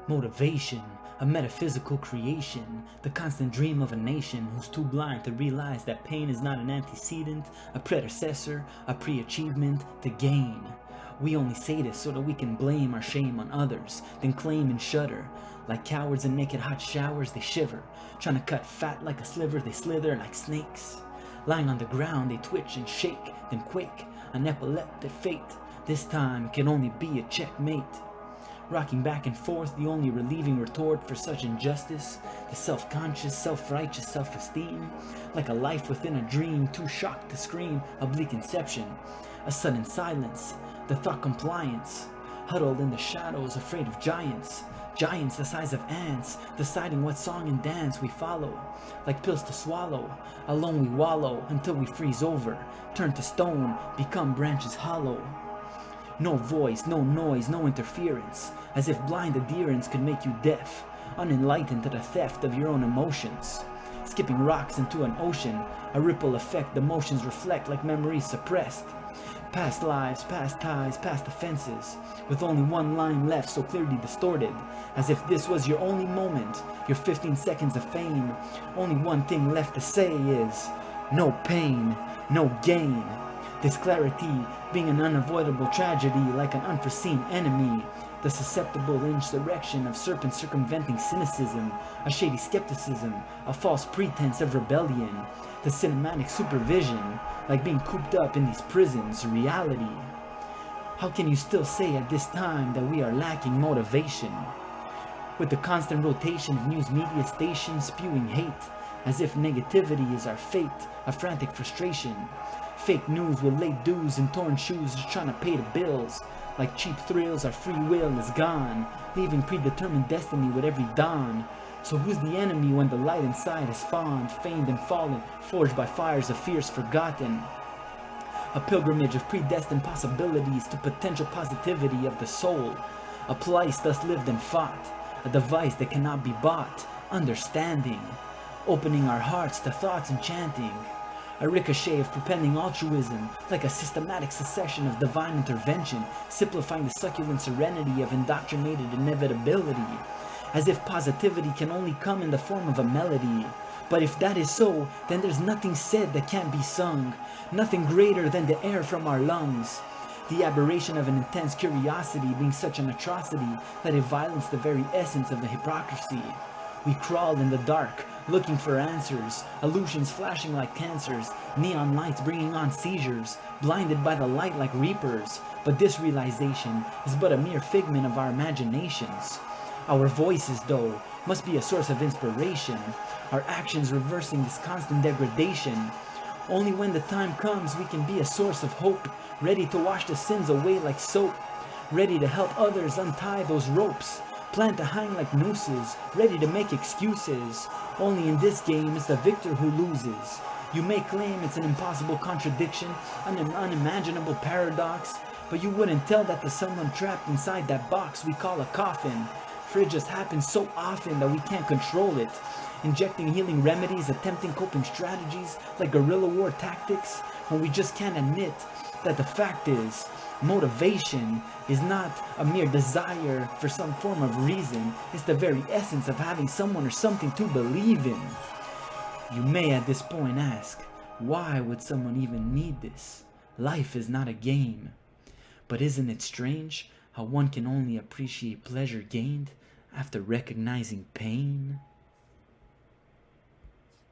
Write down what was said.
Motivation, a metaphysical creation, the constant dream of a nation who's too blind to realize that pain is not an antecedent, a predecessor, a pre-achievement, the gain. We only say this so that we can blame our shame on others, then claim and shudder. Like cowards in naked hot showers, they shiver. Trying to cut fat like a sliver, they slither like snakes. Lying on the ground, they twitch and shake, then quake. An epileptic fate. This time it can only be a checkmate. Rocking back and forth, the only relieving retort for such injustice. The self-conscious, self-righteous self-esteem. Like a life within a dream, too shocked to scream. A bleak inception. A sudden silence. The thought compliance. Huddled in the shadows, afraid of giants. Giants the size of ants, deciding what song and dance we follow. Like pills to swallow, alone we wallow until we freeze over. Turn to stone, become branches hollow. No voice, no noise, no interference. As if blind adherence could make you deaf. Unenlightened to the theft of your own emotions. Skipping rocks into an ocean. A ripple effect, the motions reflect like memories suppressed. Past lives, past ties, past offenses. With only one line left so clearly distorted. As if this was your only moment. Your 15 seconds of fame. Only one thing left to say is no pain, no gain. This clarity being an unavoidable tragedy, like an unforeseen enemy. The susceptible insurrection of serpent circumventing cynicism, a shady skepticism, a false pretense of rebellion. The cinematic supervision, like being cooped up in these prisons, reality. How can you still say at this time that we are lacking motivation? With the constant rotation of news media stations spewing hate, as if negativity is our fate, a frantic frustration. Fake news with late dues and torn shoes just trying to pay the bills. Like cheap thrills, our free will is gone, leaving predetermined destiny with every dawn. So who's the enemy when the light inside is fond, famed and fallen, forged by fires of fears forgotten? A pilgrimage of predestined possibilities to potential positivity of the soul. A place thus lived and fought, a device that cannot be bought, understanding. Opening our hearts to thoughts enchanting. A ricochet of propending altruism, like a systematic succession of divine intervention, simplifying the succulent serenity of indoctrinated inevitability, as if positivity can only come in the form of a melody. But if that is so, then there's nothing said that can't be sung, nothing greater than the air from our lungs. The aberration of an intense curiosity being such an atrocity that it violates the very essence of the hypocrisy. We crawl in the dark, looking for answers, illusions flashing like cancers, neon lights bringing on seizures, blinded by the light like reapers. But this realization is but a mere figment of our imaginations. Our voices, though, must be a source of inspiration, our actions reversing this constant degradation. Only when the time comes we can be a source of hope, ready to wash the sins away like soap, ready to help others untie those ropes. Planned to hang like nooses, ready to make excuses. Only in this game is the victor who loses. You may claim it's an impossible contradiction, an unimaginable paradox, but you wouldn't tell that to someone trapped inside that box we call a coffin. For it just happens so often that we can't control it. Injecting healing remedies, attempting coping strategies like guerrilla war tactics, when we just can't admit that the fact is, motivation is not a mere desire for some form of reason. It's the very essence of having someone or something to believe in. You may at this point ask, why would someone even need this? Life is not a game. But isn't it strange how one can only appreciate pleasure gained after recognizing pain?